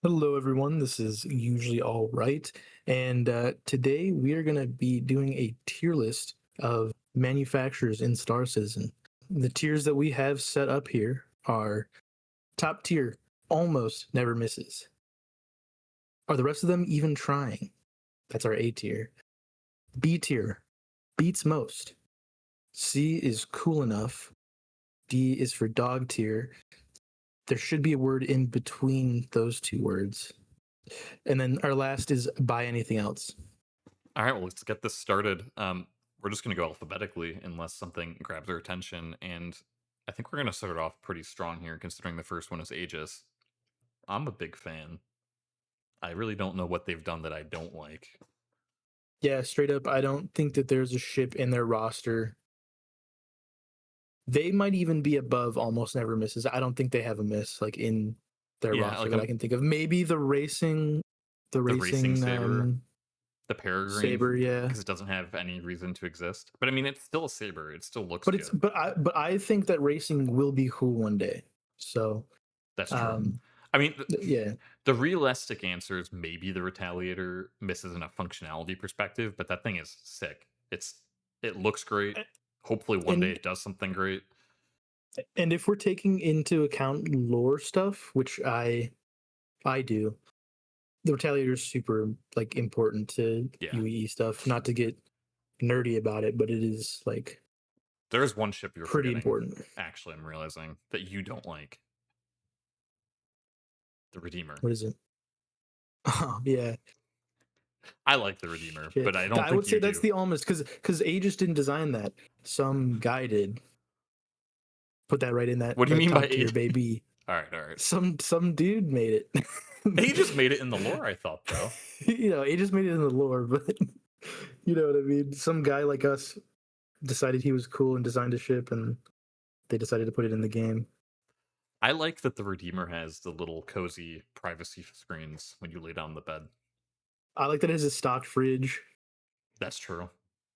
Hello, everyone. This is usually all right. And today we are going to be doing a tier list of manufacturers in Star Citizen. The tiers that we have set up here are top tier, almost never misses. Are the rest of them even trying? That's our A tier. B tier, beats most. C is cool enough. D is for dog tier. There should be a word in between those two words. And then our last is buy anything else. All right, well, let's get this started. We're just going to go alphabetically unless something grabs our attention. And I think we're going to start off pretty strong here, considering the first one is Aegis. I'm a big fan. I really don't know what they've done that I don't like. Yeah, straight up, I don't think that there's a ship in their roster. They might even be above almost never misses. I don't think they have a miss like in their Yeah, roster like that I can think of. Maybe the the racing racing saber, the peregrine, saber, yeah. because it doesn't have any reason to exist. But I mean, it's still a saber. It still looks But it's good. but I think that racing will be cool one day. So That's true. um I mean, yeah. the realistic answer is maybe the Retaliator misses in a functionality perspective, but that thing is sick. It looks great. Hopefully one day And it does something great. and if we're taking into account lore stuff, which I do, the Retaliator is super like important to Yeah. UEE stuff. Not to get nerdy about it, but it is like There is one ship you're pretty forgetting. important. Actually, I'm realizing that you don't like the Redeemer. What is it? Oh yeah, I like the Redeemer, shit. but I don't I would think say you that's do. the almost because Aegis didn't design that. Some guy did. Put that right in that What do you that mean by top tier, eight? baby. All right, all right. Some dude made He just it. made it in the lore, I thought, though. Aegis made it in the lore, but you know what I mean. Some guy like us decided he was cool and designed a ship, and they decided to put it in the game. I like that the Redeemer has the little cozy privacy screens when you lay down the bed. I like that it has a stock fridge. That's true.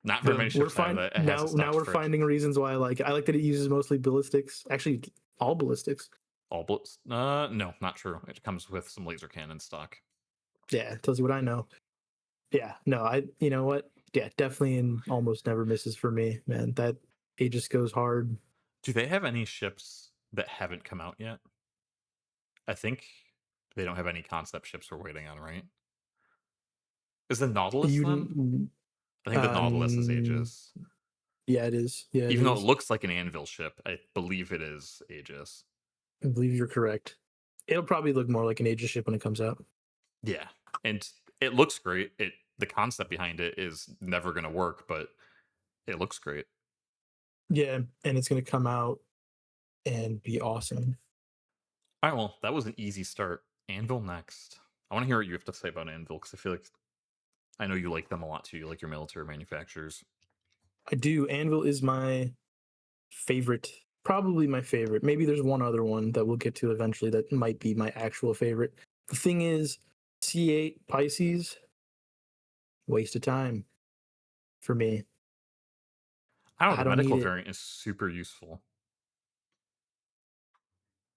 Not very The many we're ships have fine that. It has a now stocked we're fridge. finding reasons why I like it. I like that it uses mostly ballistics. Actually, all ballistics. All bullets? No, not true. It comes with some laser cannon stock. Yeah, tells you what I know. Yeah, no, you know what? Yeah, definitely in almost never misses for me, man. That it just goes hard. Do they have any ships that haven't come out yet? I think they don't have any concept ships we're waiting on, right? Is the Nautilus then? You I think the Nautilus is um Aegis. yeah, it is. Yeah, it Even though it is. looks like an anvil ship, I believe it is Aegis. I believe you're correct. It'll probably look more like an Aegis ship when it comes out. Yeah. And it looks great. The concept behind it is never gonna work, but it looks great. Yeah, and it's gonna come out and be awesome. Alright, well, that was an easy start. Anvil next. I want to hear what you have to say about Anvil because I feel like I know you like them a lot too. You like your military manufacturers. I do. Anvil is my favorite, probably my favorite. Maybe there's one other one that we'll get to eventually that might be my actual favorite. The thing is, C8 Pisces, waste of time for me. I don't know, I the don't need medical it. variant is super useful.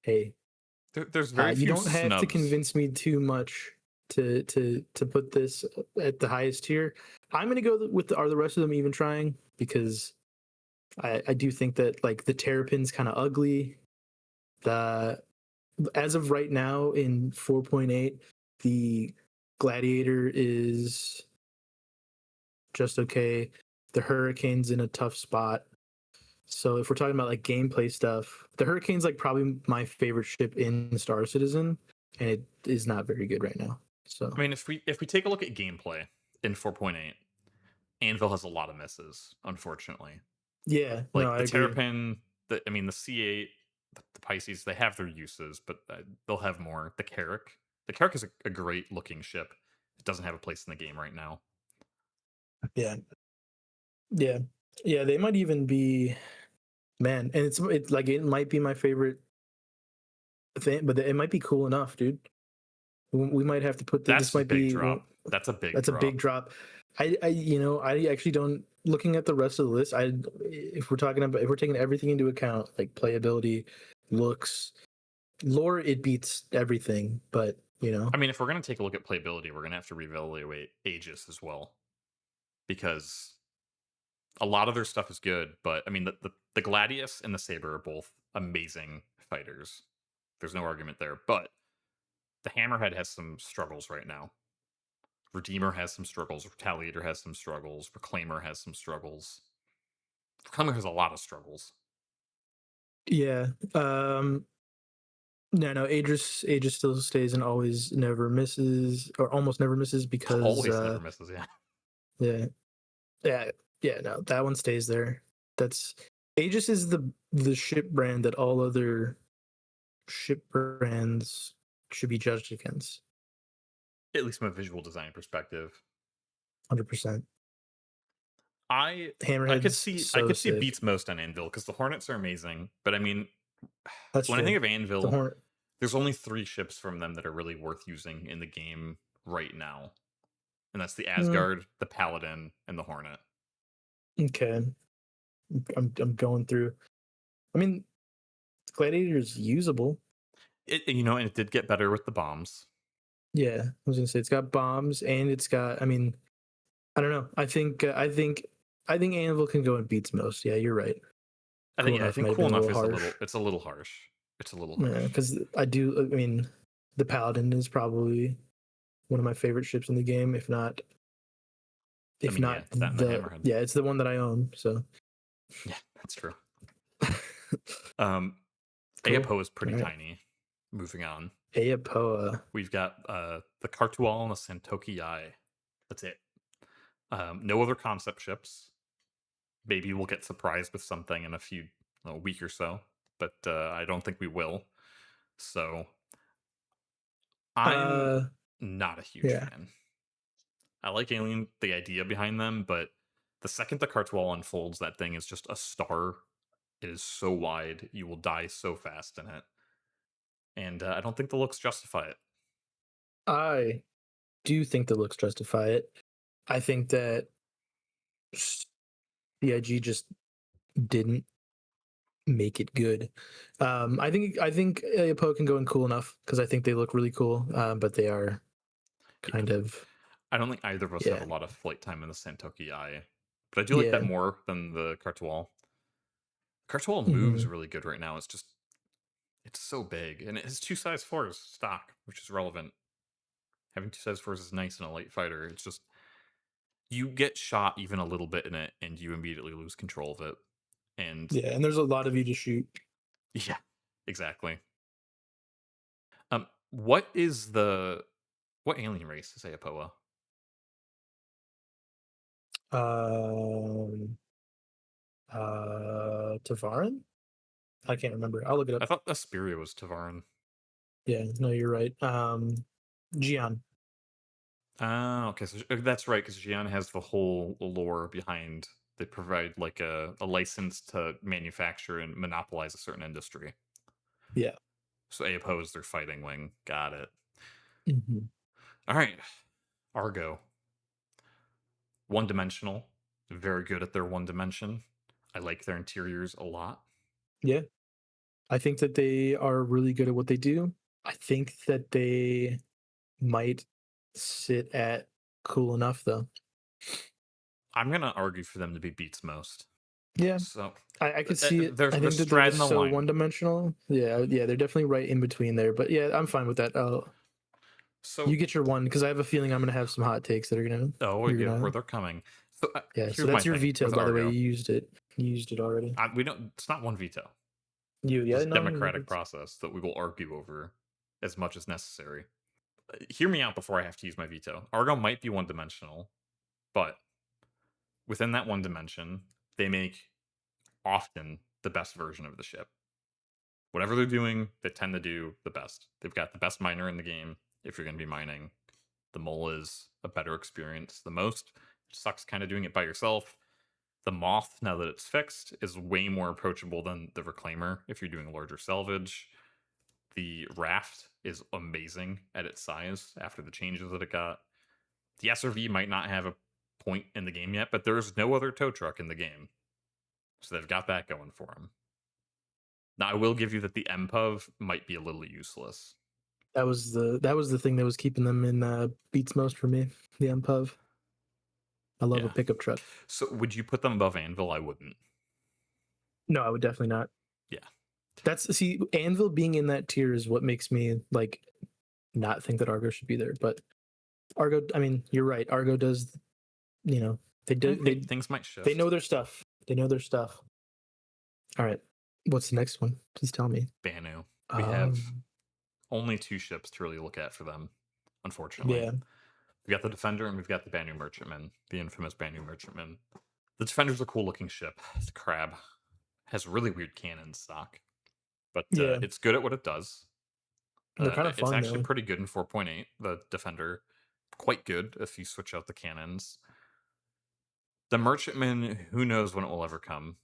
Hey, There's very you few don't have to snubs. convince me too much to put this at the highest tier. I'm gonna go with are the rest of them even trying because I do think that like the Terrapin's kind of ugly. The as of right now in 4.8, the Gladiator is just okay. The Hurricane's in a tough spot. So if we're talking about like gameplay stuff, the Hurricane's like probably my favorite ship in Star Citizen, and it is not very good right now. I So mean, if we take a look at gameplay in 4.8, Anvil has a lot of misses, unfortunately. yeah, no, Like I the agree. Terrapin, the C8, the Pisces, they have their uses, but they'll have more. The Carrack is a great looking ship. It doesn't have a place in the game right now. Yeah, yeah, yeah. They might even be man, and it's like it might be my favorite thing, but it might be cool enough, dude. We might have to put this That's a might big be drop. That's a big that's a big drop. drop. I actually don't. Looking at the rest of the list, if we're taking everything into account, like playability, looks, lore, it beats everything. But you know? I mean, if we're gonna take a look at playability, we're gonna have to reevaluate Aegis as well because a lot of their stuff is good, but I mean, the Gladius and the Saber are both amazing fighters. There's no argument there, but the Hammerhead has some struggles right now. Redeemer has some struggles. Retaliator has some struggles. Reclaimer has some struggles. Reclaimer has a lot of struggles. Yeah. No, Aegis still stays and always never misses, or almost never misses, because Always never misses. Yeah, yeah, yeah, yeah. No, that one stays there. That's Aegis is the ship brand that all other ship brands should be judged against. at least from a visual design perspective. 100%. I I could Hammerhead's see I so could see sick. beats most on Anvil because the Hornets are amazing. But I mean, That's when I think true. of The Anvil, horn. there's only 3 ships from them that are really worth using in the game right now, and that's the Mm, Asgard, the Paladin, and the Hornet. okay, I'm going through. I mean, Gladiator is usable. And it did get better with the bombs. Yeah, I was gonna say it's got bombs and it's got. I mean, I don't know. I think Anvil can go and beats most. Yeah, you're right. Cool I enough think might have cool been a enough little is harsh. it's a little harsh. It's a little Yeah, harsh. because I do. I mean, the Paladin is probably one of my favorite ships in the game, if not, I if mean, yeah, not it's that and the the. Hammerhead. Yeah, it's the one that I own. So Yeah, that's true. Um, cool. Aopo is All pretty right, tiny. Moving on. Ayapoa. We've got the Kartual and the Santoki Eye. That's it. No other concept ships. Maybe we'll get surprised with something in a week or so, but I don't think we will. So I'm Uh, not a huge yeah. fan. I like Alien, the idea behind them, but the second the Kartual unfolds, that thing is just a star. It is so wide, you will die so fast in it, and I don't think the looks justify it. I do think the looks justify it. I think that CIG just didn't make it good. I think Ayapoa can go in cool enough because I think they look really cool, but they are Yeah, kind of I don't think either of us have a yeah, lot of flight time in the Santoki Eye, but I do like that yeah. more than the Kartual. Kartual moves Hmm. really good right now. It's so big, and it has 2 size 4s stock, which is relevant. Having 2 size 4s is nice in a light fighter. It's just you get shot even a little bit in it, and you immediately lose control of it. And Yeah, and there's a lot of you to shoot. yeah, exactly. What is what alien race is Aopoa? Um, Tavarin? I can't remember. I'll look it I up. thought Asperia was Tavaran. Yeah, no, you're right. Gian. Ah, okay, so that's right because Gian has the whole lore behind. They provide like a license to manufacture and monopolize a certain industry. Yeah. So Aopo is their fighting wing. Got it. Hmm. All right, Argo. One dimensional. Very good at their one dimension. I like their interiors a lot. Yeah, I think that they are really good at what they do. I think that they might sit at cool enough though. I'm gonna argue for them to be beats most. Yeah, So I could see it. I they're think that they're straddling just the so line. one dimensional. Yeah, yeah, they're definitely right in between there. But yeah, I'm fine with that. So You get your one because I have a feeling I'm gonna have some hot takes that are gonna oh you're yeah, where gonna they're coming. So yeah. So here's my that's your thing veto, with by the way. Argo. You used it already. We don't. It's not one veto. You This yeah is a no democratic process that we will argue over as much as necessary. Hear me out before I have to use my veto. Argo might be one dimensional, but within that one dimension, they make often the best version of the ship. Whatever they're doing, they tend to do the best. They've got the best miner in the game if you're going to be mining. The mole is a better experience. The most it sucks kind of doing it by yourself. The moth, now that it's fixed, is way more approachable than the reclaimer if you're doing larger salvage. The raft is amazing at its size after the changes that it got. The SRV might not have a point in the game yet, but there's no other tow truck in the game. So they've got that going for them. Now, I will give you that the MPUV might be a little useless. that was the thing that was keeping them in beats most for me. The MPUV. I love a Yeah. pickup truck. So would you put them above Anvil? I wouldn't. No, I would definitely not. Yeah. That's see, Anvil being in that tier is what makes me like not think that Argo should be there. But Argo, I mean, you're right. Argo does, you know, they do And things might they know shift. their stuff. They know their stuff. All right, what's the next one? Please tell me. Banu. We have Um, only two ships to really look at for them, unfortunately. yeah, We've got the Defender and we've got the Banu Merchantman, the infamous Banu Merchantman. The Defender's a cool looking ship. The Crab has really weird cannon stock, but yeah, it's good at what it does. they're kind of It's fun actually though. pretty good in 4.8. The Defender, quite good if you switch out the cannons. The Merchantman, who knows when it will ever come,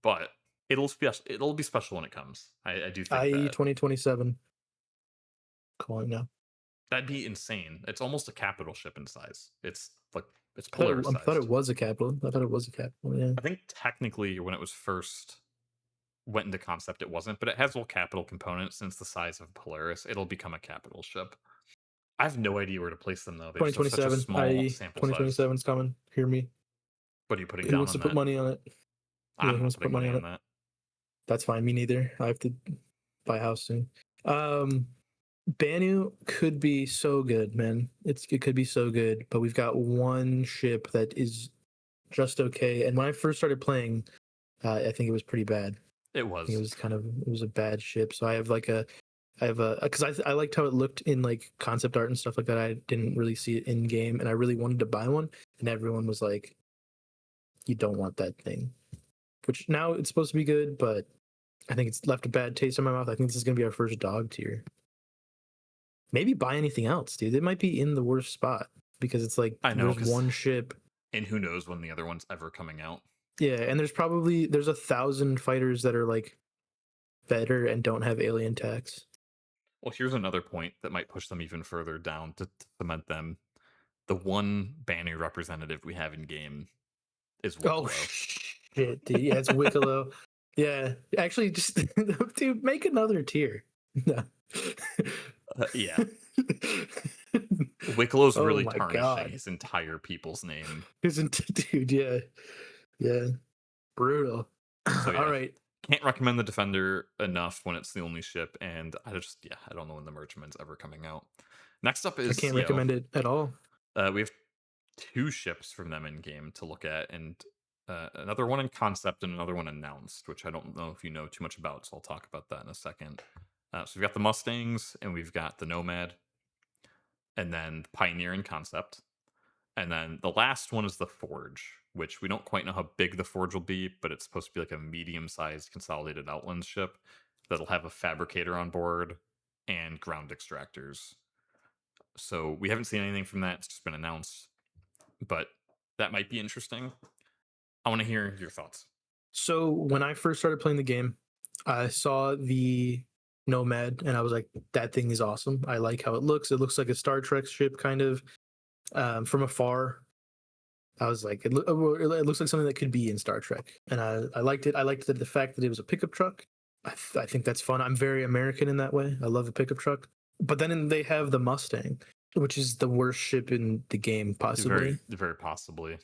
but it'll be special when it comes. I do think IE that 2027. Calling now. that'd be insane. It's almost a capital ship in size. It's like it's I thought it Polaris-sized. was a capital. I thought it was a capital. Yeah, I think technically when it was first went into concept, it wasn't, but it has all capital components. Since the size of Polaris, it'll become a capital ship. I have no idea where to place them though. They just have such a 2027. small IE sample size. 2027 is coming. Hear me. What are you putting Who down wants on to put that? money on it? Yeah, I'm who not wants to put putting money money on on it? that. That's fine. Me neither. I have to buy a house soon. Um, Banu could be so good, man. It could be so good, but we've got one ship that is just okay. And when I first started playing, I think it was pretty bad. It I think was. it was a bad ship. So I have a because I liked how it looked in like concept art and stuff like that. I didn't really see it in game, and I really wanted to buy one, and everyone was like, "You don't want that thing." Which now it's supposed to be good, but I think it's left a bad taste in my mouth. I think this is gonna be our first dog tier. Maybe buy anything else, dude. It might be in the worst spot because it's like I know, there's because one ship. and who knows when the other one's ever coming out. Yeah, and there's 1,000 fighters that are like better and don't have alien tax. Well, here's another point that might push them even further down to cement them. The one Banu representative we have in game is Oh Wicklow. shit, dude. Yeah, it's Wicklow. Yeah, actually, just dude, make another tier. No. Yeah, Wicklow's Oh really my tarnishing god, his entire people's name. isn't dude? Yeah, yeah, brutal. So All yeah, right, can't recommend the Defender enough when it's the only ship, and I don't know when the Merchantman's ever coming out. Next up I is can't recommend it at all. we have two ships from them in game to look at, and another one in concept and another one announced, which I don't know if you know too much about, so I'll talk about that in a second. So we've got the Mustangs and we've got the Nomad, and then the Pioneer in concept. And then the last one is the Forge, which we don't quite know how big the Forge will be, but it's supposed to be like a medium sized consolidated Outland ship that'll have a fabricator on board and ground extractors. So we haven't seen anything from that. It's just been announced, but that might be interesting. I want to hear your thoughts. So when I first started playing the game, I saw the Nomad, and I was like, "That thing is awesome. I like how it looks. It looks like a Star Trek ship, kind of from afar." I was like, it looks like something that could be in Star Trek, and I liked it. I liked the fact that it was a pickup truck. I think that's fun. I'm very American in that way. I love a pickup truck. But then they have the Mustang, which is the worst ship in the game, Very, possibly. very possibly.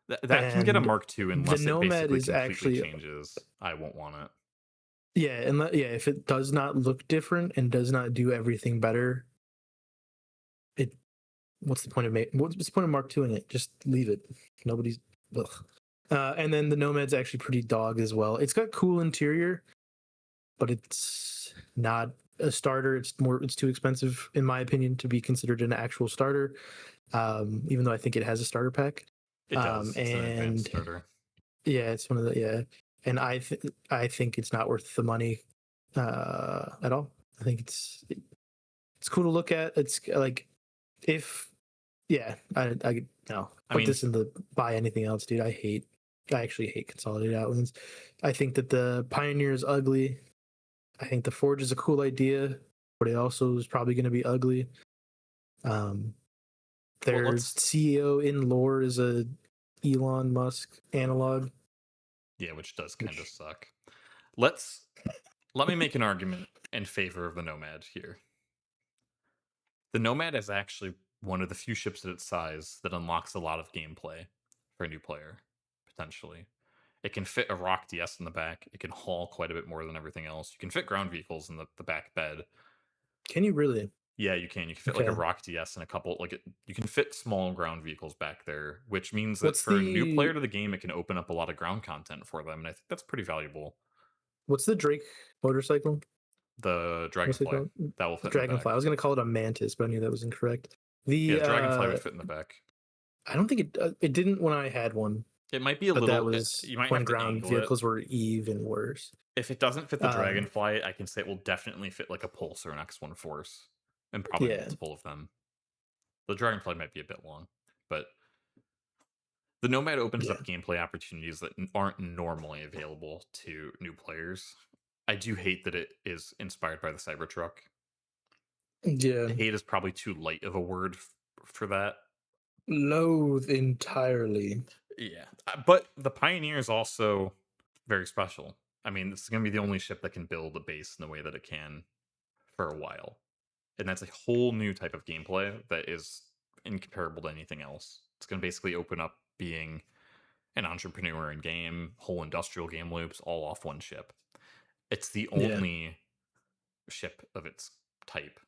That can get a And Mark II the unless it Nomad basically is completely actually, changes. I won't want it. yeah, and yeah, if it does not look different and does not do everything better, it what's the point of what's the point of Mark II in it? Just leave it. Nobody's. Ugh. And then the Nomad's actually pretty dog as well. It's got cool interior, but it's not a starter. It's too expensive in my opinion to be considered an actual starter. Even though I think it has a starter pack. It does. It's an advanced And starter. yeah, it's one of the yeah. And I think it's not worth the money at all. I think it's cool to look at. It's like if yeah, I no I put mean, this in the buy anything else, dude. I actually hate consolidated outlands. I think that the Pioneer is ugly. I think the Forge is a cool idea, but it also is probably going to be ugly. Um, well, their let's CEO in lore is a Elon Musk analog, yeah, which does kind of which suck. Let's let me make an argument in favor of the Nomad here. The Nomad is actually one of the few ships at its size that unlocks a lot of gameplay for a new player, potentially. It can fit a Rock DS in the back. It can haul quite a bit more than everything else. You can fit ground vehicles in the back bed. Can you really? Yeah, you can. You can fit like a Okay. Rock DS and a couple you can fit small ground vehicles back there, which means that What's for a new player the to the game, it can open up a lot of ground content for them, and I think that's pretty valuable. what's the Drake motorcycle? The What's it Dragonfly, called? that will The fit in the Dragonfly. I back. was gonna call it a mantis, but I knew that was incorrect. Yeah, The the Dragonfly would fit in the back. I don't think it didn't when I had one, It might be a but that little was you might when have to ground angle it. vehicles were even worse. If it doesn't fit the Um, Dragonfly, I can say it will definitely fit like a Pulse or an X1 Force, and probably yeah, multiple of them. The Dragonfly might be a bit long, but the Nomad opens yeah, up gameplay opportunities that aren't normally available to new players. I do hate that it is inspired by the Cybertruck. yeah. Hate is probably too light of a word for that. Loathe entirely. Yeah, but the Pioneer is also very special. I mean, this is going to be the only ship that can build a base in the way that it can for a while. And that's a whole new type of gameplay that is incomparable to anything else. It's going to basically open up being an entrepreneur in game, whole industrial game loops, all off one ship. It's the Yeah, only ship of its type,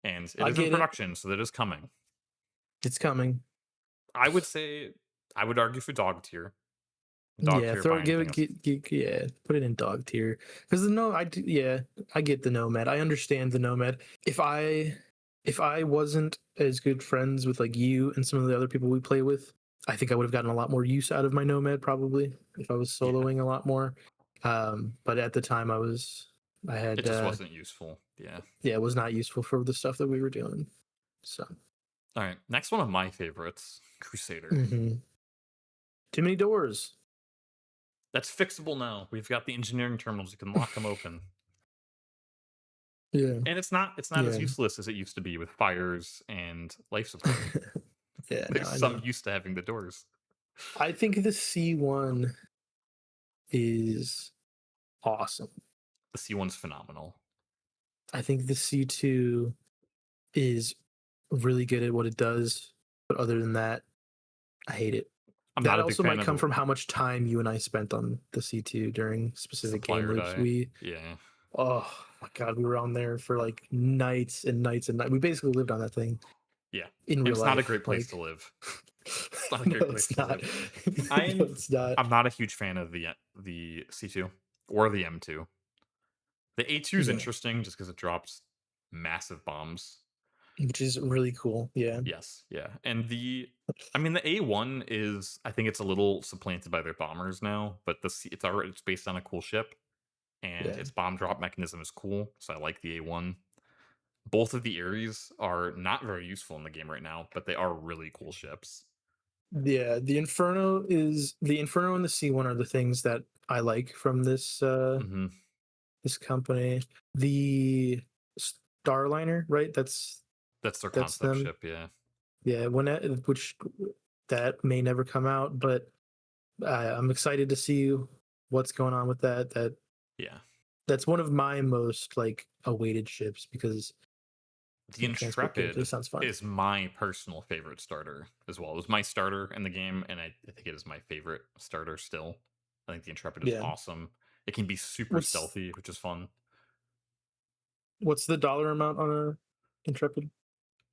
and it I is in get it. production, so that is coming. It's coming. I would say, I would argue for dog tier. Dog Yeah, tier throw by it, give anything it, else. yeah, put it in dog tier. Because yeah, I get the Nomad. I understand the Nomad. If I wasn't as good friends with like you and some of the other people we play with, I think I would have gotten a lot more use out of my Nomad probably if I was Yeah, soloing a lot more. But at the time I it had just wasn't useful. Yeah. yeah, it was not useful for the stuff that we were doing. So All right, next one of my favorites, Crusader. mhm. Too many doors. That's fixable now. We've got the engineering terminals. You can lock them open. Yeah, And it's not as yeah. useless as it used to be with fires and life support. Yeah, no, There's I some know. use to having the doors. I think the C1 is awesome. The C1's phenomenal. I think the C2 is really good at what it does, but other than that, I hate it. I'm That not a big also fan might of come the from how much time you and I spent on the C2 during specific game supplier loops. die. Yeah. Oh my God, we were on there for like nights and nights and nights. We basically lived on that thing Yeah. in And real it's not a life. great place to Like, live. It's not a no, great place it's to not. live. No, I'm it's not. I'm not a huge fan of the C2 or the M2. The A2 is Yeah, interesting just because it drops massive bombs. which is really cool. Yeah, Yes, yeah. And I mean the A1 is I think it's a little supplanted by their bombers now, but it's based on a cool ship and yeah. its bomb drop mechanism is cool, so I like the A1. Both of the Ares are not very useful in the game right now, but they are really cool ships. Yeah, the Inferno and the C1 are the things that I like from Hmm. this company. The Starliner, right? That's their That's concept them. ship, yeah. Yeah, which that may never come out, but I'm excited to see what's going on with that. Yeah. That's one of my most like awaited ships because The the transport gameplay Intrepid sounds fun. is my personal favorite starter as well. It was my starter in the game, and I think it is my favorite starter still. I think the Intrepid is Yeah. awesome. It can be super What's stealthy, which is fun. what's the dollar amount on a Intrepid?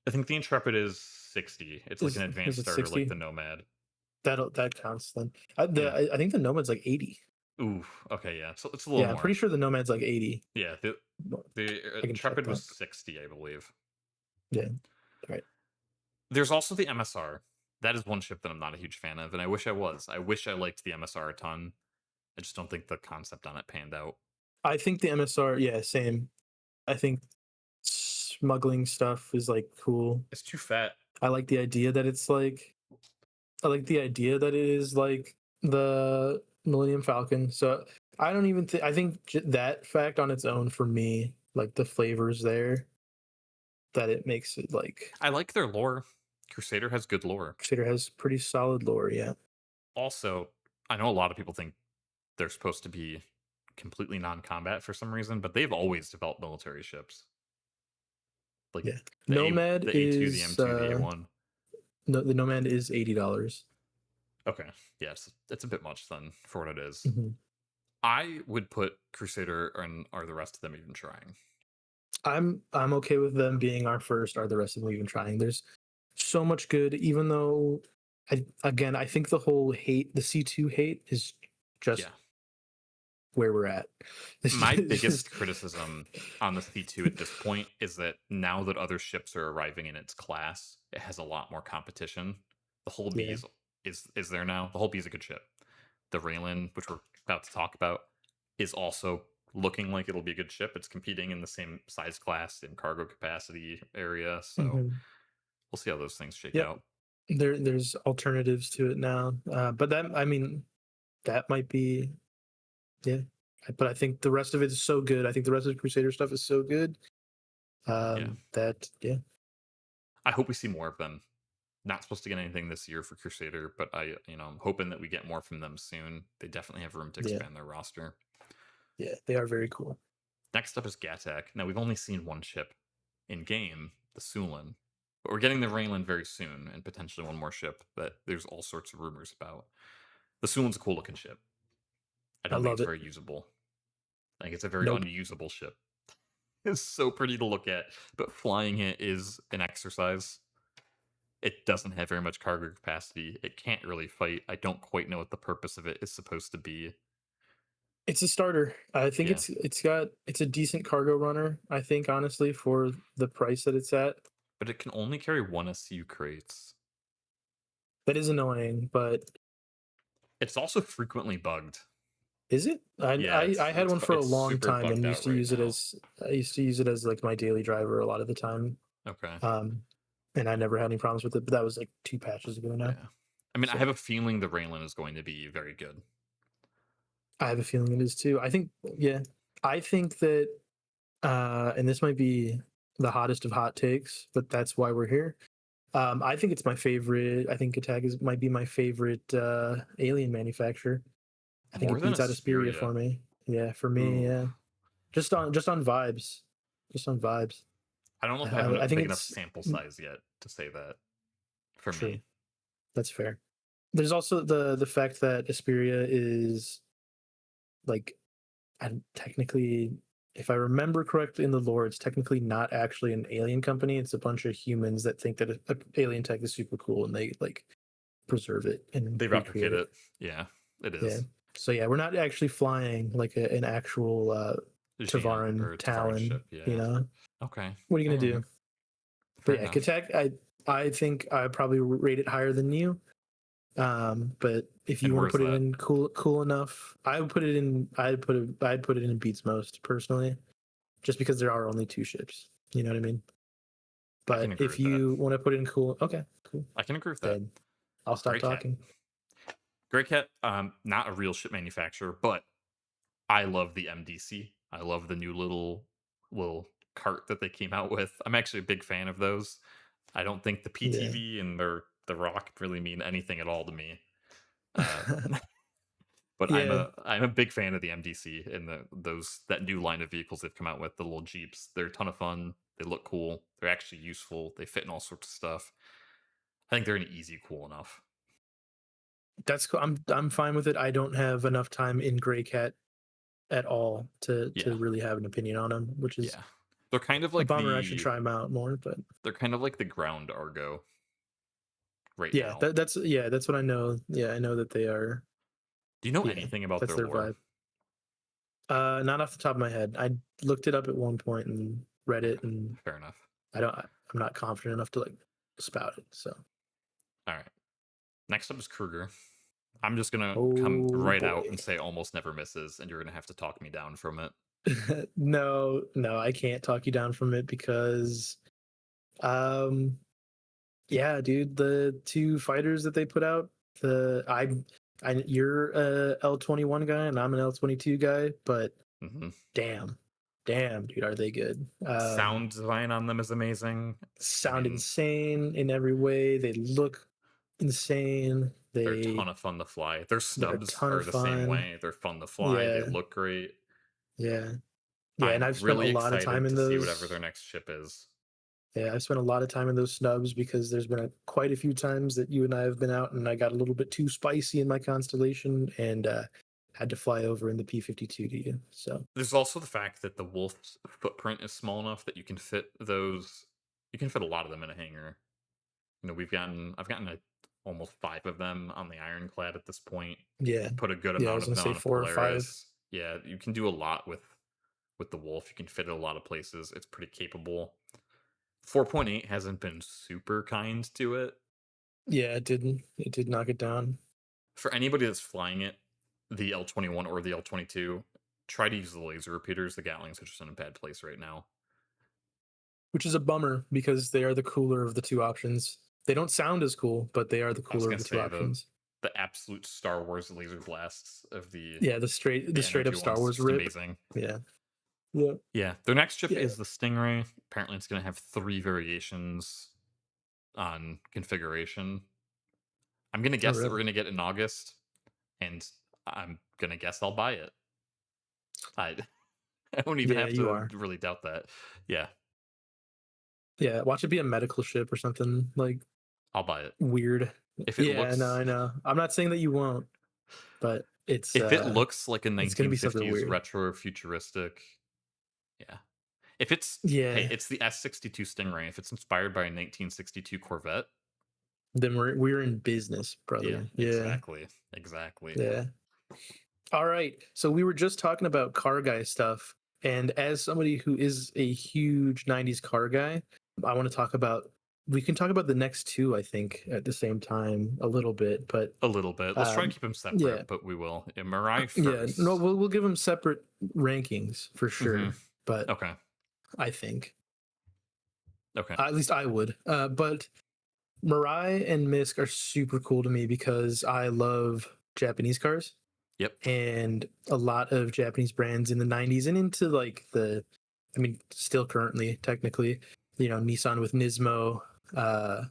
I think the Intrepid is 60. It's like an Is advanced it starter like the 60? Nomad. That counts then. Yeah. I think the Nomad's like 80. Ooh, okay, yeah. So it's a little Yeah, I'm pretty more. sure the Nomad's like 80. Yeah, the I can check Intrepid was that. 60, I believe. Yeah. Right. There's also the MSR. That is one ship that I'm not a huge fan of, and I wish I was. I wish I liked the MSR a ton. I just don't think the concept on it panned out. I think the MSR, yeah, same. I think smuggling stuff is like cool. It's too fat. I like the idea that it's like I like the idea that it is like the Millennium Falcon. So I don't even think I think that fact on its own for me, like the flavors there, that it makes it like I like their lore. Crusader has good lore. Crusader has pretty solid lore. Yeah. Also, I know a lot of people think they're supposed to be completely non-combat for some reason, but they've always developed military ships. Like Yeah. the Nomad A2, the is M2, the A1. no, the Nomad is $80. Okay, yeah, it's a bit much then for what it is. Hmm. I would put Crusader and are the rest of them even trying? I'm okay with them being our first. Are the rest of them even trying? There's so much good, even though I think the whole hate, the C2 hate is just Yeah. where we're at. My It's biggest just criticism on the C2 at this point is that now that other ships are arriving in its class, it has a lot more competition. The whole B yeah. is there now. The whole B is a good ship. The Raylan, which we're about to talk about, is also looking like it'll be a good ship. It's competing in the same size class and cargo capacity area, so Hmm. we'll see how those things shake Yep. out. There's alternatives to it now, but that I mean that might be yeah. But I think the rest of it is so good. I think the rest of the Crusader stuff is so good Yeah. that yeah, I hope we see more of them. Not supposed to get anything this year for Crusader, but I'm hoping that we get more from them soon. They definitely have room to yeah, expand their roster. yeah. They are very cool. Next up is Gatak. Now we've only seen one ship in game, the Sulin, but we're getting the Raylan very soon, and potentially one more ship that there's all sorts of rumors about. The Sulin's a cool looking ship. I I don't think love it's it. very usable. I think it's a very Nope. unusable ship. It's so pretty to look at, but flying it is an exercise. It doesn't have very much cargo capacity. It can't really fight. I don't quite know what the purpose of it is supposed to be. It's a starter. I think Yeah, it's a decent cargo runner. I think honestly for the price that it's at, but it can only carry one SU crates. that is annoying. But It's also frequently bugged. is it? Yeah, I had one for a it's long super time and bugged out right now. I used to use it as like my daily driver a lot of the time. Okay. Um, and I never had any problems with it. But that was like 2 patches ago now. Yeah. I mean, I have So a feeling the Raylan is going to be very good. I have a feeling it is too. I think yeah. I think that and this might be the hottest of hot takes, but that's why we're here. I think it's my favorite. I think Attack is might be my favorite alien manufacturer. I think More it than beats out Asperia Asperia. for me. Yeah, for me, Ooh. yeah. Just on vibes, just on vibes. I don't know if I have a I think big enough it's sample size yet to say that for true. me. That's fair. There's also the fact that Asperia is like, and technically, if I remember correctly in the lore, it's technically not actually an alien company. It's a bunch of humans that think that alien tech is super cool and they like preserve it and They recreate replicate it. it. Yeah, it Yeah. is. So yeah, we're not actually flying like an actual Xi'an Tavaran or Tavaran Talon. ship. You Yeah. know, Okay. what are you All gonna right. do? But Fair yeah, enough. Katek, I think I probably rate it higher than you. But if you And want to where's put it that? in cool enough, I would put it in. I'd put it in beats most personally, just because there are only two ships. You know what I mean? I can But agree if with that. you want to put in cool, okay, cool. I can agree with that. Then I'll stop Great cat. talking. Great cat. Not a real ship manufacturer, but I love the MDC. I love the new little cart that they came out with. I'm actually a big fan of those. I don't think the Yeah. PTV and the rock really mean anything at all to me. Uh, but Yeah, I'm a big fan of the MDC and that new line of vehicles they've come out with, the little Jeeps. They're a ton of fun. They look cool. They're actually useful. They fit in all sorts of stuff. I think they're an easy cool enough. that's cool. I'm fine with it. I don't have enough time in Gray Cat at all Yeah. to really have an opinion on him, which is Yeah. They're kind of a like bummer. I should try him out more, but the ground Argo right yeah, now. that's what I know. Yeah, I know that they are. Do you know Yeah, anything about that's their their lore? vibe. Not off the top of my head. I looked it up at one point and read Okay. it, and Fair enough. I'm not confident enough to like spout it. So, All right. Next up is Kruger. I'm just gonna come oh right out boy. and say almost never misses, and you're gonna have to talk me down from it. No, no, I can't talk you down from it because, um, yeah, dude, the two fighters that they put out, you're a L21 guy and I'm an L22 guy, but Hmm. damn, dude, are they good? Sound design on them is amazing. I Sound mean, insane in every way. They look insane. they're a ton of fun to fly. Their They're a snubs ton are of the same fun. way. They're fun to fly. They Yeah, look great. yeah, yeah. And I'm I've spent a really lot of time excited in to see whatever their those. next ship is. Yeah, I spent a lot of time in those snubs because there's been quite a few times that you and I have been out, and I got a little bit too spicy in my constellation, and had to fly over in the P-52 to you. So There's also the fact that the wolf's footprint is small enough that you can fit a lot of them in a hangar. I've gotten almost 5 of them on the ironclad at this point. yeah, Put a good yeah, I amount was of gonna them say on a 4 or 5. Polaris. Yeah, you can do a lot with the wolf. You can fit it a lot of places. It's pretty capable. 4.8 hasn't been super kind to it. Yeah, it didn't. It did knock it down, For anybody that's flying it, the L-21 or the L-22, try to use the laser repeaters. The Gatlings are just in a bad place right now. which is a bummer because they are the cooler of the two options. They don't sound as cool, but they are the I was cooler of gonna the two say options. the absolute Star Wars laser blasts of Yeah, the the straight energy up Star ones, Wars just rip. amazing. Yeah, yeah, Yeah, their next ship yeah. is the Stingray. Apparently, it's gonna have 3 variations on configuration. I'm gonna Oh, guess that we're really? gonna get in August, and I'm gonna guess I'll buy it. I I don't even Yeah, have you to are. really doubt that. Yeah, Yeah, watch it be a medical ship or something like I'll buy it. weird. If it Yeah, no, looks I know. I'm not saying that you won't, but if it looks like a it's gonna be something 1950s weird. retro futuristic, yeah. If it's Hey, Yeah, it's the S-62 Stingray. If it's inspired by a 1962 Corvette, then we're in business, yeah, brother. Yeah, exactly, exactly. yeah. All right. So we were just talking about car guy stuff, and as somebody who is a huge '90s car guy, I want to talk about. We can talk about the next two, I think, at the same time a little bit, but A little bit. Let's try to um, keep them yeah, separate, but we will. Yeah, Mirai yeah. No, first. we'll give them separate rankings for Hmm. sure. But Okay. I think Okay. at least I would. But Mirai and Misk are super cool to me because I love Japanese cars Yep. and a lot of Japanese brands in the '90s and into like I mean, still currently technically, Nissan with Nismo, uh,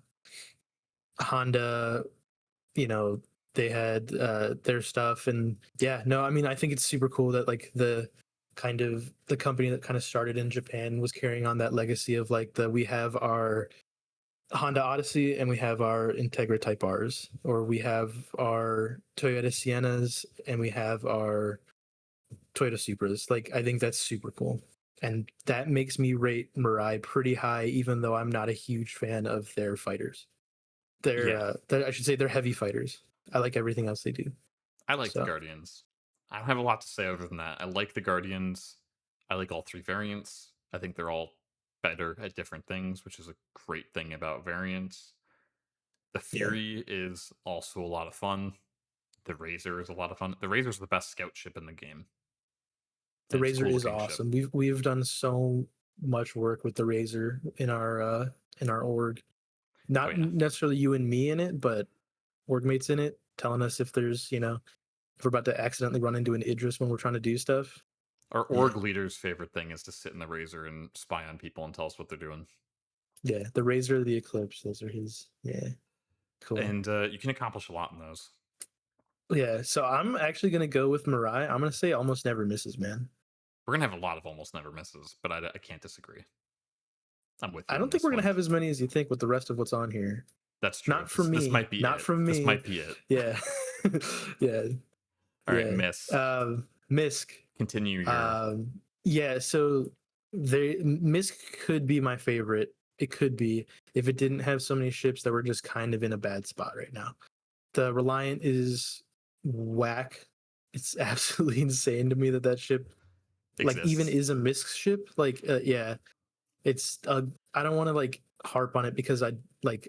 Honda, you know, they had their stuff, and yeah, no, I mean, I think it's super cool that like the company that kind of started in Japan was carrying on that legacy of like we have our Honda Odyssey and we have our Integra Type R's, or we have our Toyota Siennas and we have our Toyota Supras. Like, I think that's super cool. And that makes me rate Mirai pretty high, even though I'm not a huge fan of their fighters. Yeah. I should say they're heavy fighters. I like everything else they do. I like the So, Guardians. I don't have a lot to say other than that. I like the Guardians. I like all 3 variants. I think they're all better at different things, which is a great thing about variants. The yeah, Fury is also a lot of fun. The Razor is a lot of fun. The Razor is the best scout ship in the game, the and it's a Razor cool is looking ship. awesome. We've done so much work with the Razor in our org. Oh Not yeah, necessarily you and me in it, but org mates in it, telling us if there's, if we're about to accidentally run into an Idris when we're trying to do stuff. our Yeah. org leader's favorite thing is to sit in the Razor and spy on people and tell us what they're doing. Yeah. The Razor, the Eclipse, those are his. Yeah. Cool. And you can accomplish a lot in those. Yeah. So I'm actually going to go with Mirai. I'm going to say almost never misses, man. We're gonna have a lot of almost never misses, but I can't disagree. I'm with I you don't on think this we're going to one. have as many as you think with the rest of what's on here. That's true. Not from This me. might be Not it. from This me. might be it. Yeah. Yeah. All right, Yeah. Misk. Misk. Continue your. Yeah, so Misk could be my favorite. It could be if it didn't have so many ships that were just kind of in a bad spot right now. The Reliant is whack. It's absolutely insane to me that that ship like even Exists. is a Misk ship. Like yeah, it's I don't want to like harp on it because I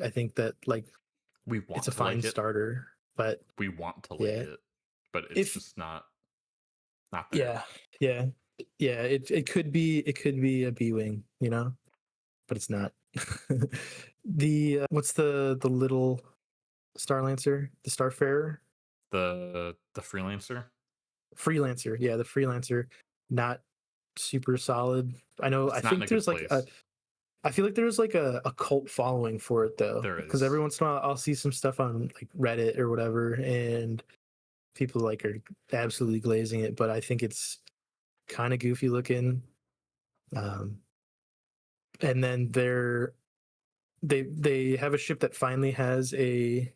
think that like We it's a want to fine like it. starter, but We want to like yeah, it, but it's if just not there. yeah, yeah, yeah, it could be a B wing, but it's not. The what's the little Starlancer, the Starfarer, The freelancer. Freelancer, yeah, the Freelancer, not super solid. I know. I It's not in think a good there's like a. place. I feel like there's like a cult following for it though, There because is. every once in a while I'll see some stuff on like Reddit or whatever, and people like are absolutely glazing it. But I think it's kind of goofy looking. Um, and then they have a ship that finally has a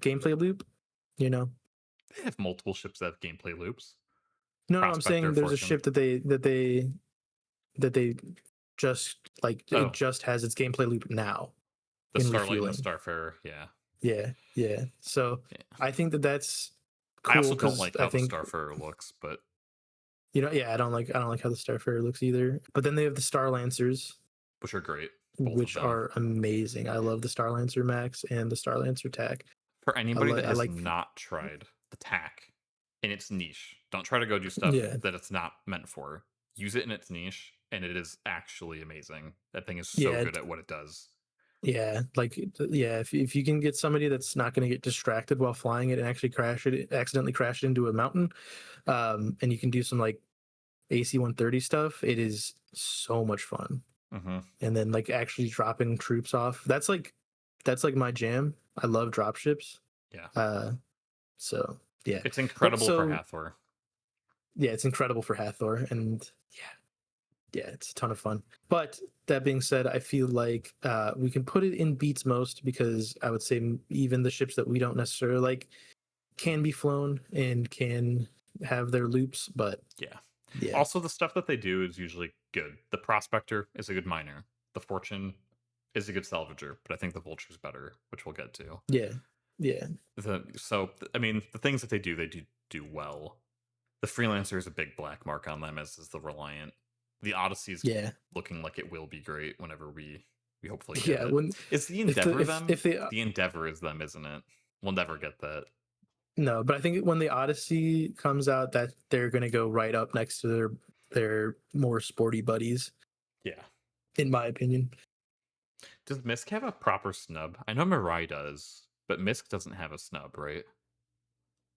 gameplay loop. You know, They have multiple ships that have gameplay loops. no, I'm Prospector, saying there's a Fortune. ship that they just like it Oh, just has its gameplay loop now the in Starlight and the refueling. Starfarer. Yeah, Yeah, yeah. So yeah. I think that that's I cool also don't because like I how the think Starfarer looks, but yeah, I don't like how the Starfarer looks either. But then they have the Star Lancers, which are great, both of which them. are amazing. I love the Star Lancer Max and the Star Lancer Tac. For anybody that I has like not tried the tack in its niche, don't try to go do stuff yeah, that it's not meant for. Use it in its niche, and it is actually amazing. That thing is so yeah, good at what it does. yeah. Like yeah, if you can get somebody that's not going to get distracted while flying it and actually accidentally crash it into a mountain, and you can do some like AC 130 stuff, it is so much fun. Hmm. And then like actually dropping troops off, that's like my jam. I love drop ships. Yeah, Uh, so yeah, it's but incredible for so Hathor. yeah, it's incredible for Hathor, and yeah, it's a ton of fun. But that being said, I feel like we can put it in beats most because I would say even the ships that we don't necessarily like can be flown and can have their loops. But Yeah. yeah, Also, the stuff that they do is usually good. The Prospector is a good miner. The Fortune is a good salvager, but I think the Vulture's better, which we'll get to. yeah, yeah, I mean, the things that they do well. The Freelancer is a big black mark on them, as is the Reliant. The Odyssey's yeah, looking like it will be great whenever we hopefully get yeah. it. When Is the if the Endeavor them? if they The Endeavor is them, isn't it? We'll never get that. no, but I think when the Odyssey comes out, that they're gonna go right up next to their more sporty buddies, Yeah. in my opinion. Does Misk have a proper snub? I know Mirai does, but Misk doesn't have a snub, right?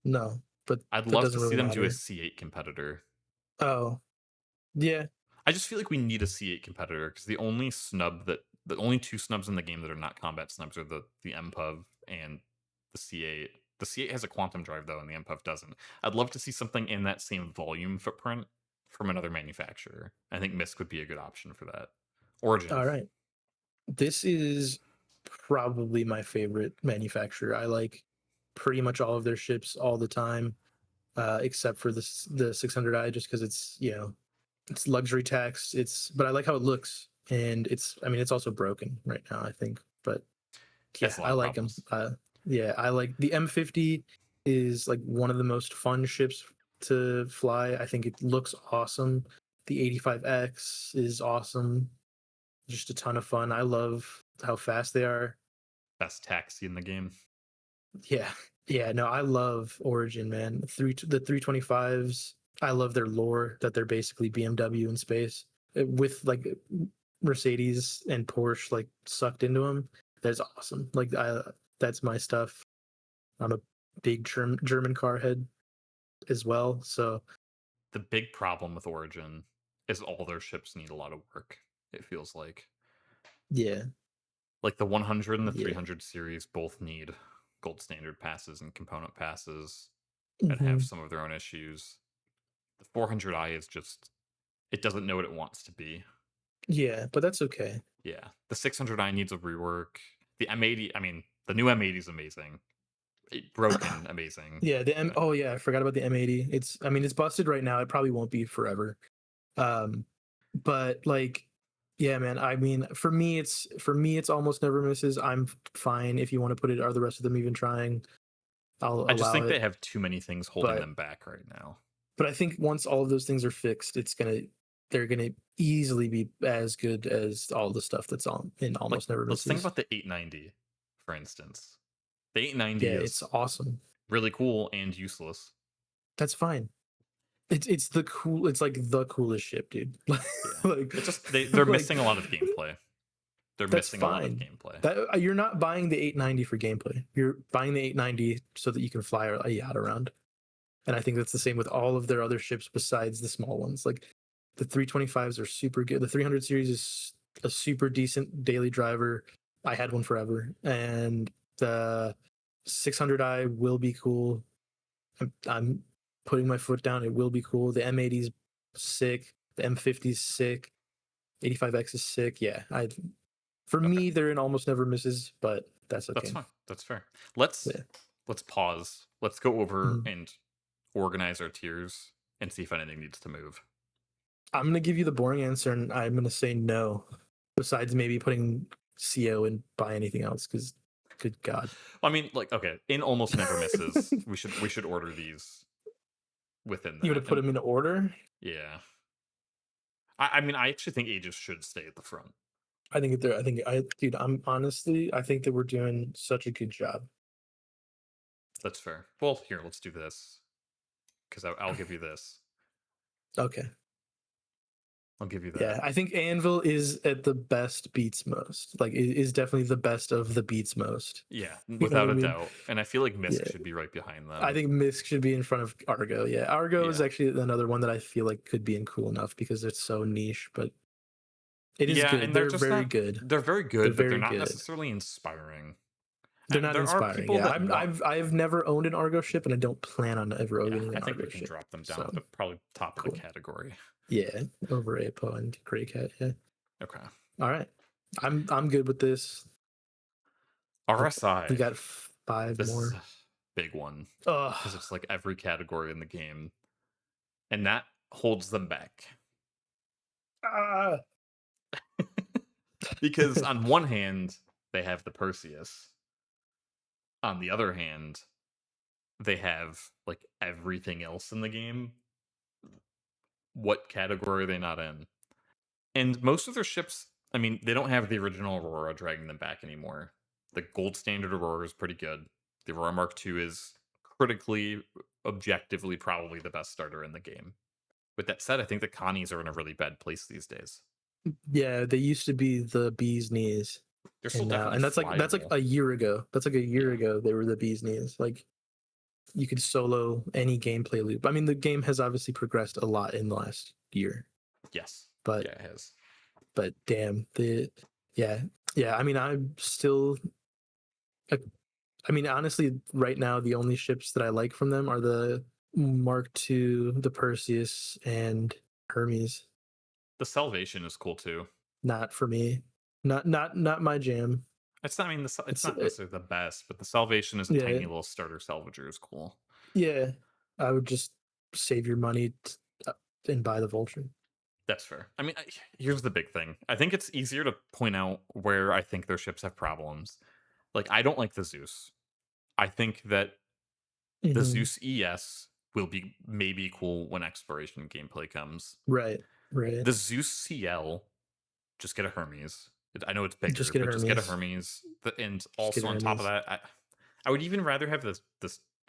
No, but I'd that love to doesn't see really them do a matter. C8 competitor. Oh, yeah. I just feel like we need a C8 competitor because the only two snubs in the game that are not combat snubs are the MPUV and the C8. The C8 has a quantum drive though, and the MPUV doesn't. I'd love to see something in that same volume footprint from another manufacturer. I think Misk would be a good option for that. Origin. All right. This is probably my favorite manufacturer. I like pretty much all of their ships all the time, except for the 600i, just because it's it's luxury tax. But I like how it looks, and I mean it's also broken right now, I think. But That's yeah, a lot I of like them. problems. Yeah, I like the M50 is like one of the most fun ships to fly. I think it looks awesome. The 85X is awesome. Just a ton of fun. I love how fast they are. Best taxi in the game. Yeah. Yeah, no, I love Origin, man. The 325s, I love their lore that they're basically BMW in space with like Mercedes and Porsche like sucked into them. That's awesome. Like that's my stuff. I'm a big German car head as well. So, The big problem with Origin is all their ships need a lot of work. It feels yeah. like the 100 and the Yeah. 300 series both need gold standard passes and component passes and have Hmm. some of their own issues. The 400i is just it doesn't know what it wants to be. Yeah, but that's okay. Yeah, the 600i needs a rework. The M80, I mean, the new M80 is amazing. Broken, amazing. Yeah, the M But oh yeah, I forgot about the M80. I mean it's busted right now. It probably won't be forever. Um, but like, yeah, man. I mean, for me, it's almost never misses. I'm fine if you want to put it. Are the rest of them even trying? I'll I just allow think they it. have too many things holding But them back right now. I think once all of those things are fixed, they're gonna easily be as good as all the stuff that's on in Like, almost never let's think misses. about the 890, for instance. The 890 Yeah, it's is awesome. really cool and useless. That's fine. It's the cool. It's like the coolest ship, dude. Yeah. like, It's just they're like missing a lot of gameplay. They're that's missing a lot of fine. gameplay. That you're not buying the 890 for gameplay. You're buying the 890 so that you can fly a yacht around. And I think that's the same with all of their other ships besides the small ones. Like the 325s are super good. The 300 series is a super decent daily driver. I had one forever, and the 600i will be cool. I'm putting my foot down. It will be cool. The M80's sick. The M50's sick. 85X is sick. Yeah, For Okay. me, they're in almost never misses, but that's That's okay. fine. That's fair. Let's Yeah. let's pause. Let's go over Mhm. and organize our tiers and see if anything needs to move. I'm gonna give you the boring answer, and I'm gonna say no. Besides maybe putting CO and buy anything else, because good God. I mean, like, okay, in almost never misses, we should order these within You that. gonna put And them in order? yeah. I mean, I actually think ages should stay at the front. Dude, I think that we're doing such a good job. That's fair. Well, here, let's do this. Because I'll give you this. Okay. I'll give you that. Yeah, I think Anvil is at the best beats most. Like, is definitely the best of the beats most. Yeah, You know what without I a mean? doubt. And I feel like Misk Yeah. should be right behind I them. think Misk should be in front of Argo. Yeah, Argo is Yeah. actually another one that I feel like could be in cool enough because it's so niche, but it is Yeah, good. and they're They're just very not good. they're very They're good, but they're very not good. necessarily inspiring. They're not There are inspiring. people Yeah, that want I've never owned an Argo ship, and I don't plan on ever yeah, owning I an think we Argo can ship. drop them down So to probably top of the cool. category. Yeah, over Apo and Grey Cat. Yeah. Okay. All right. I'm good with this. We RSI. got 5 This is more. a big one because Ugh. it's like every category in the game, and that holds them back. Ah. Because on one hand, they have the Perseus. On the other hand, they have like everything else in the game. What category are they not in? And most of their ships, I mean, they don't have the original Aurora dragging them back anymore. The gold standard Aurora is pretty good. The Aurora Mark II is critically, objectively, probably the best starter in the game. With that said, I think the Connies are in a really bad place these days. Yeah, they used to be the bee's knees, They're still and now, definitely and that's like flyable. a year ago. That's like a year Yeah. ago they were the bee's knees. Like, you could solo any gameplay loop. I mean, the game has obviously progressed a lot in the last year, Yes. but Yeah, it has. damn, yeah, yeah. I mean, I'm still. I mean, honestly, right now the only ships that I like from them are the Mark II, the Perseus, and Hermes. The Salvation is cool too. Not for me. Not my jam. It's not. I mean, it's It's not necessarily the best, but the Salvation is a yeah, tiny little starter salvager is cool. yeah. I would just save your money and buy the Vulture. That's fair. I mean, here's the big thing. I think it's easier to point out where I think their ships have problems. Like, I don't like the Zeus. I think that the Hmm. Zeus ES will be maybe cool when exploration gameplay comes. Right, right. The Zeus CL, just get a Hermes. I know it's Just bigger, get a but just get a Hermes. Hermes. And Just get also a on top of Hermes. that, I would even rather have the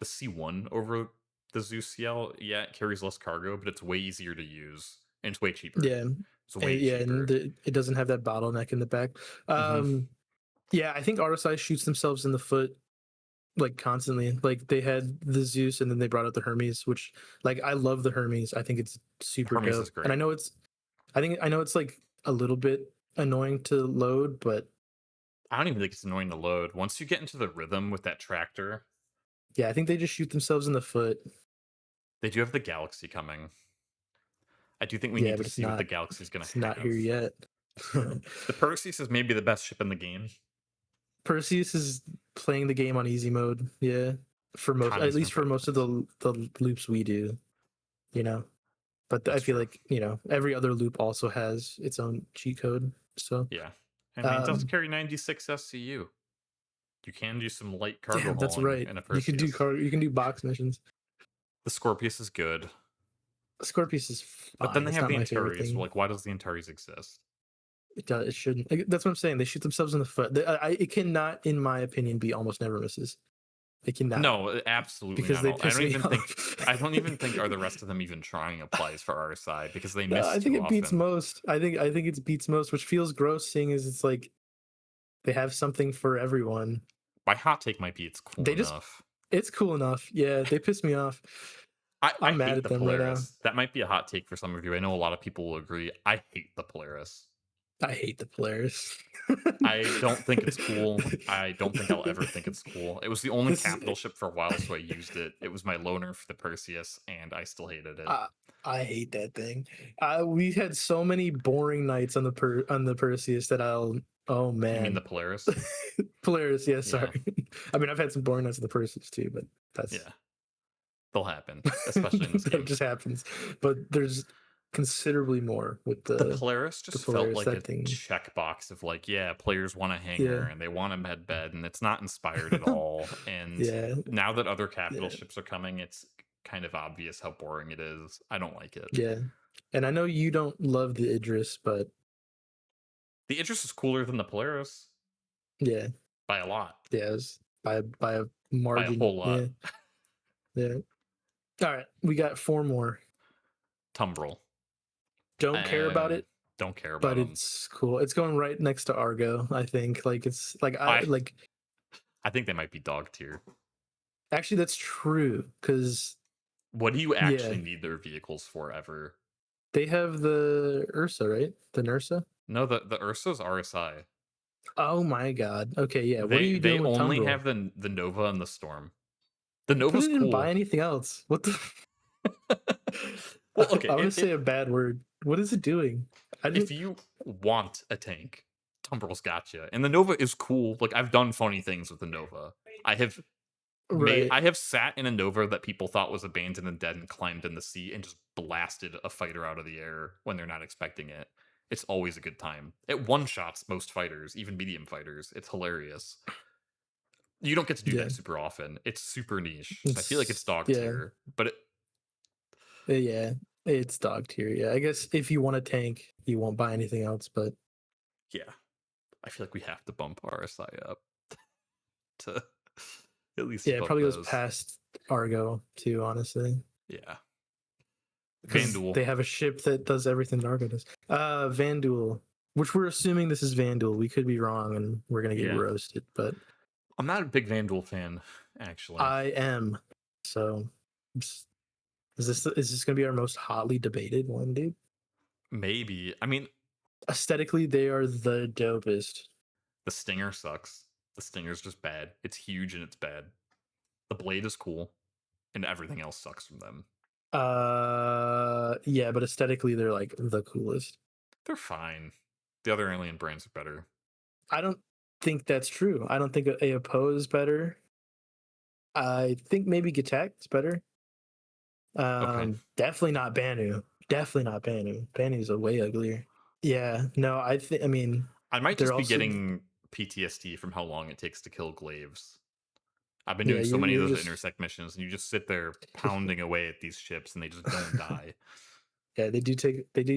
C1 over the Zeus CL. Yeah, it carries less cargo, but it's way easier to use and it's way cheaper. Yeah, It's way yeah, and cheaper. it doesn't have that bottleneck in the back. Hmm. Yeah, I think RSI shoots themselves in the foot like constantly. Like, they had the Zeus and then they brought out the Hermes, which, like, I love the Hermes. I think it's super Hermes is dope. And great. I know it's like a little bit annoying to load, but I don't even think it's annoying to load. Once you get into the rhythm with that tractor, yeah, I think they just shoot themselves in the foot. they do have the Galaxy coming. I do think we Yeah, need to but it's see what the not Galaxy's going it's to not here have. yet. The Perseus is maybe the best ship in the game. Perseus is playing the game on easy mode. Yeah, for most, at Connie's least for most of improvement. the loops we do, you know. But I That's feel true. like, every other loop also has its own cheat code. So, Yeah. I mean, it does um, carry 96 SCU. You can do some light cargo damn, that's hauling right. in a You can do Perseus. you can do box missions. The Scorpius is good. Scorpius is But then fine. they It's have not the my favorite Antares. thing. Like, why does the Antares exist? It shouldn't. That's what I'm saying. They shoot themselves in the foot. It cannot, in my opinion, be almost never misses. It cannot, No, absolutely because not. they I piss don't me even think. off. I don't even think are the rest of them even trying applies for our side because they No, miss I think too it beats often. most. I think it beats most, which feels gross, seeing as it's like they have something for everyone. My hot take might be it's cool They just enough. It's cool enough. Yeah, they piss me off. I I'm mad hate at the them right now. Polaris. That might be a hot take for some of you. I know a lot of people will agree. I hate the Polaris. I hate the players. I don't think it's cool. I don't think I'll ever think it's cool. It was the only This is capital ship for a while, so I used it. It was my loaner for the Perseus, and I still hated it. I, I hate that thing. We had so many boring nights on the Perseus that Oh You mean the man. Polaris? Polaris, yeah, Yeah, sorry. I mean, I've had some boring nights with the Persians too, but that's yeah, they'll happen, especially in this that game. just happens. But there's considerably more with The Polaris the just felt Polaris. like That a thing, checkbox of like, yeah, players want a yeah, hangar and they want a med bed, and it's not inspired at all. And yeah, now that other capital yeah, ships are coming, it's kind of obvious how boring it is. I don't like it. yeah. And I know you don't love the Idris, but The Idris is cooler than the Polaris yeah, by a lot, yeah, it's by a by a margin. whole lot. Yeah, yeah. All right, we got four more. Tumbril. Don't care about Uh, it, don't care about but them. it's cool. It's going right next to Argo. I think like it's like I I like I think they might be dog tier. actually that's true because What do you yeah, actually need their vehicles for ever? they have the Ursa, right? The Nursa. No, the Ursa's RSI. Oh my god. Okay, yeah. What are They you they doing with only Tumbril? have the Nova and the Storm. The But Nova's it didn't buy cool. anything else. What the? Well, okay, I want to say a bad word. What is it doing? I if didn't. you want a tank, Tumbril's got you. And the Nova is cool. Like I've done funny things with the Nova. I have Right. I have sat in a Nova that people thought was abandoned and dead and climbed in the sea and just blasted a fighter out of the air when they're not expecting it. It's always a good time. It one shots most fighters, even medium fighters. It's hilarious. You don't get to do Yeah. that super often. It's super niche. So I feel like it's It's dog yeah. tier. But Yeah. It's dog tier. Yeah. I guess if you want a tank, you won't buy anything else. But yeah, I feel like we have to bump RSI up to at least yeah, it above probably goes those. past Argo too. Honestly, Yeah. because Vanduul. they have a ship that does everything that Argo does. Vanduul, which we're assuming this is Vanduul. We could be wrong, and we're gonna get Yeah. roasted. But I'm not a big Vanduul fan, actually. I am. So is this going to be our most hotly debated one, dude? Maybe. I mean, Aesthetically, they are the dopest. the Stinger sucks. The Stinger's just bad. It's huge and it's bad. The Blade is cool, and everything else sucks from them. Yeah, but aesthetically, they're like the coolest. They're fine. The other alien brands are better. I don't think that's true. I don't think Aopo is better. I think maybe Gatac is better. Okay. Definitely not Banu. Definitely not Banu. Banu's a way uglier. Yeah, no, I think. I mean, I might they're just be also. getting PTSD from how long it takes to kill Glaives. I've been Yeah, doing so many of you're those just. intersect missions, and you just sit there pounding away at these ships, and they just don't die. Yeah, they do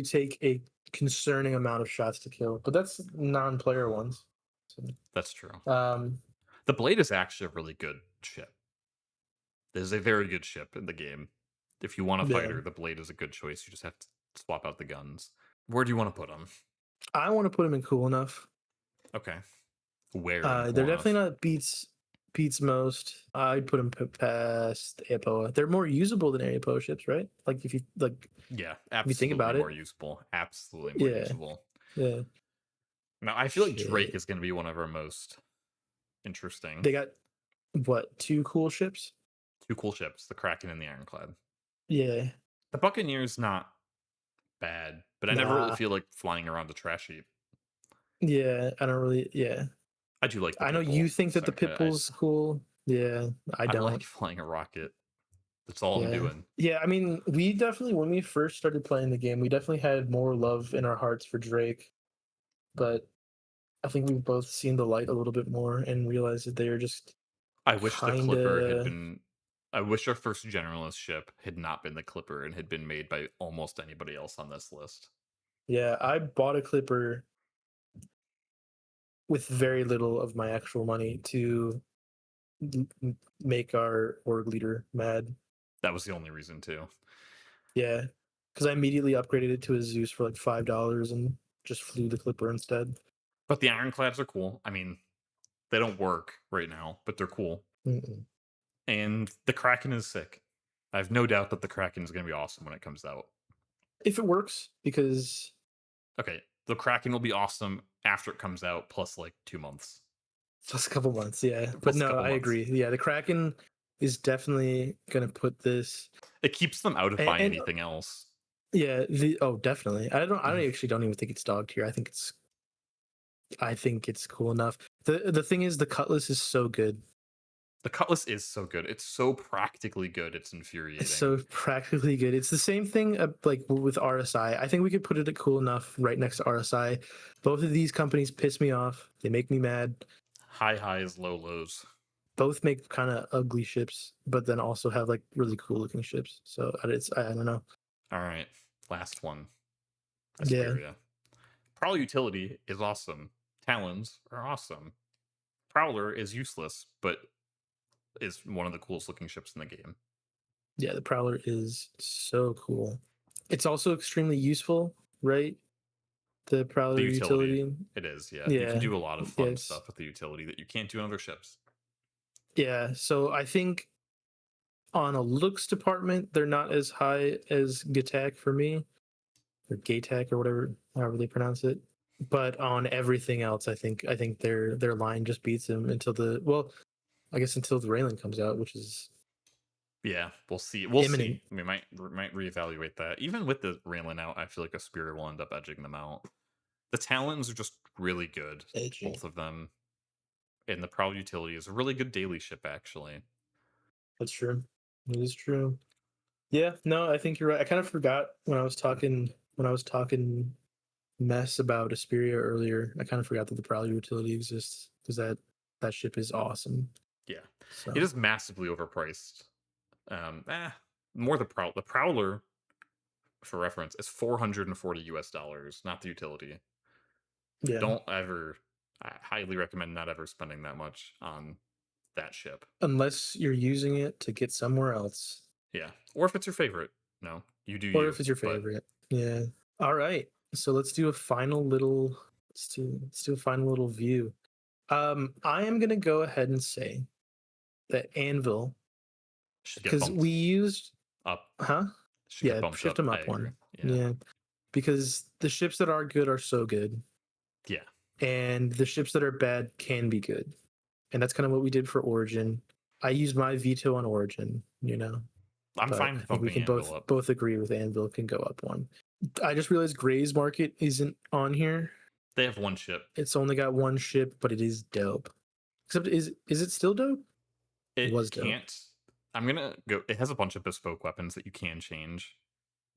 take a concerning amount of shots to kill, but that's non-player ones. So, That's true. um, The Blade is actually a really good ship. It is a very good ship in the game. If you want a yeah, fighter, the Blade is a good choice. You just have to swap out the guns. Where do you want to put them? I want to put them in cool enough. Okay. Where in They're cool definitely enough? not beats most. I'd put them past Apoa. They're more usable than Apoa ships, right? Like Yeah, if you think absolutely about more it, usable. Absolutely more yeah, usable. yeah. Now, I feel like Drake Shit, is going to be one of our most interesting. they got what, two cool ships? Two cool ships, the Kraken and the Ironclad. Yeah, The Buccaneer's not bad, but I never really nah, feel like flying around the trash heap. yeah. I don't really, yeah. I do like the I know Pitbull. you think that So the Pitbull's cool. Yeah, I I like don't. flying a rocket. That's all I'm Yeah. doing. Yeah, I mean, we definitely when we first started playing the game, we definitely had more love in our hearts for Drake, but I think we've both seen the light a little bit more and realized that they are just I wish the kind Clipper had of been. I wish our first generalist ship had not been the Clipper and had been made by almost anybody else on this list. yeah, I bought a Clipper with very little of my actual money to make our org leader mad. That was the only reason, too. Yeah, because I immediately upgraded it to a Zeus for like $5 and just flew the Clipper instead. But the Ironclads are cool. I mean, they don't work right now, but they're cool. Mm-mm. And the Kraken is sick. I have no doubt that the Kraken is going to be awesome when it comes out. If it works, because Okay, the Kraken will be awesome after it comes out, plus like 2 months, plus a couple months, yeah. But plus a no, couple I months. agree. Yeah, the Kraken is definitely gonna put this It keeps them out of buying and anything else. yeah, the oh definitely. I Mhm. actually don't even think it's dog tier. I think it's I think it's cool enough. The thing is, the Cutlass is so good. The Cutlass is so good. It's so practically good. It's It's infuriating. so practically good. It's the same thing like with RSI. I think we could put it at cool enough right next to RSI. Both of these companies piss me off. They make me mad. High highs, low lows. Both make kind of ugly ships, but then also have like really cool looking ships. So I don't know. All right, last one. Yeah, Asperia. Prowl utility is awesome. Talons are awesome. Prowler is useless, but is one of the coolest looking ships in the game. yeah. The Prowler is so cool. It's also extremely useful, right? The The Prowler utility, utility. it is, yeah. You can Yeah. do a lot of fun Yes. stuff with the utility that you can't do on other ships. Yeah. So I think on a looks department, they're not as high as Gatak for me, or Gatac or whatever, however they pronounce it. But on everything else, I think their line just beats them until I guess until the Raylan comes out, which is Yeah, we'll see. We'll imminent. see. We might reevaluate that. Even with the Raylan out, I feel like Asperia will end up edging them out. The Talons are just really good, Edging. both of them. And the Prowl utility is a really good daily ship, actually. That's true. It is true. Yeah, no, I think you're right. I kind of forgot when I was talking mess about Asperia earlier. I kind of forgot that the Prowler utility exists because that ship is awesome. Yeah, it So is massively overpriced. Um, eh, more the Prowler, for reference, is 440 US dollars, not the utility. yeah, Don't ever. I highly recommend not ever spending that much on that ship. unless you're using it to get somewhere else, Yeah, or if it's your favorite. No, you do or you. if it's your But favorite. Yeah. All right. So let's do a final little view. I am gonna go ahead and say that Anvil, should get because bumped we used, up. huh? Should get Yeah, bumped shift up. them I up agree. one. Yeah, Yeah, because the ships that are good are so good, yeah. and the ships that are bad can be good, and that's kind of what we did for Origin. I used my veto on Origin, I'm but fine I with think we bumping can Anvil both up. both agree with Anvil can go up one. I just realized Gray's Market isn't on here. They have one ship. It's only got one ship, but it is dope. Except is it still dope? It It was dope. can't. I'm gonna go. It has a bunch of bespoke weapons that you can change.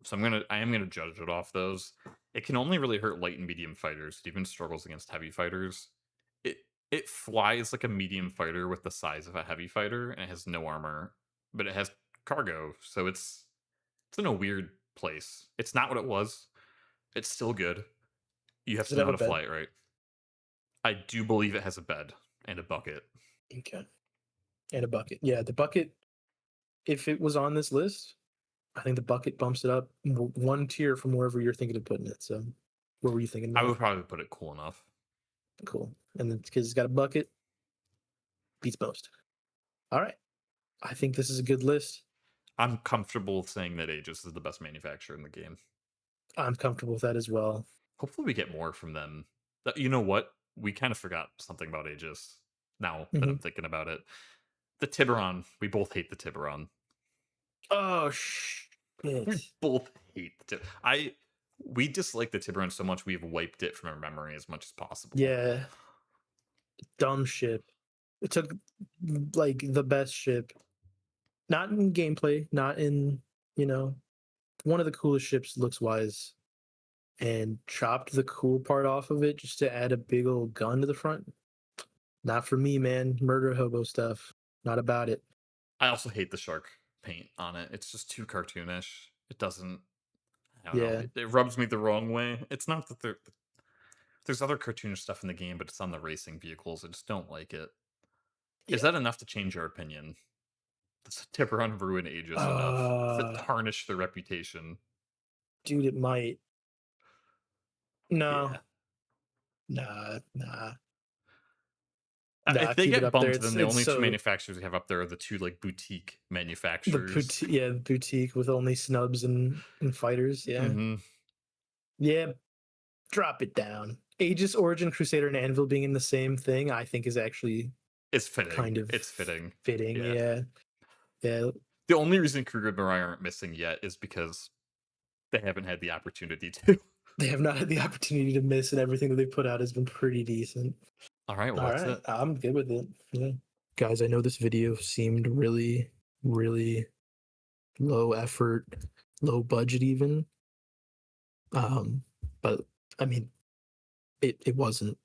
So I am gonna judge it off those. It can only really hurt light and medium fighters. It even struggles against heavy fighters. It it flies like a medium fighter with the size of a heavy fighter, and it has no armor, but it has cargo. So it's in a weird place. It's not what it was. It's still good. You have Does it to know have how a to bed? fly it right. I do believe it has a bed and a bucket. Okay. And a bucket. Yeah, the bucket, if it was on this list, I think the bucket bumps it up one tier from wherever you're thinking of putting it. So, what were you thinking I about? would probably put it cool enough. Cool. And then because it's got a bucket, beats most. All right. I think this is a good list. I'm comfortable saying that Aegis is the best manufacturer in the game. I'm comfortable with that as well. Hopefully, we get more from them. You know what? We kind of forgot something about Aegis. Now that I'm Hmm. thinking about it, the Tiburon. We both hate the Tiburon. Oh, We shit. both hate the Tiburon. We dislike the Tiburon so much we've wiped it from our memory as much as possible. Yeah. Dumb ship. It took like the best ship, not in gameplay, not in, you know, one of the coolest ships looks wise, and chopped the cool part off of it just to add a big old gun to the front. Not for me, man. Murder hobo stuff. Not about it. I also hate the shark paint on it. It's just too cartoonish. It doesn't. I don't know. Yeah. It rubs me the wrong way. It's not that there's other cartoonish stuff in the game, but it's on the racing vehicles. I just don't like it. Is Yeah. that enough to change your opinion? Does Tiburon ruin Aegis enough? Does it Uh, tarnish their reputation? dude, it might. No. Yeah. Nah, nah, If nah. they Keep it get up there. bumped, It's then the it's only two so manufacturers we have up there are the two like boutique the manufacturers. boutique, yeah, boutique with only snubs and fighters. Yeah, Hmm. yeah. Drop it down. Aegis, Origin, Crusader, and Anvil being in the same thing, I think, is actually It's fitting. kind of It's fitting. fitting. Yeah. Yeah, yeah. The only reason Kruger and Mirai aren't missing yet is because they haven't had the opportunity to. They have not had the opportunity to miss, and everything that they put out has been pretty decent. All right, well All that's right, it. I'm good with it. Yeah, guys, I know this video seemed really, really low effort, low budget, even. But I mean, it wasn't.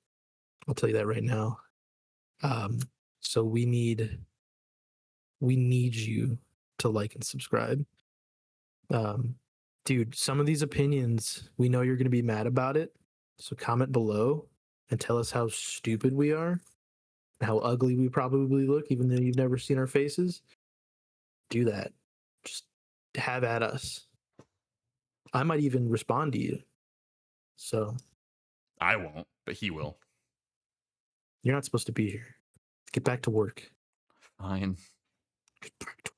I'll tell you that right now. Um, so we need you to like and subscribe. Um, dude, some of these opinions, we know you're going to be mad about it. So comment below and tell us how stupid we are, how ugly we probably look, even though you've never seen our faces. Do that. Just have at us. I might even respond to you. So I won't, but he will. you're not supposed to be here. Get back to work. Fine. Get back to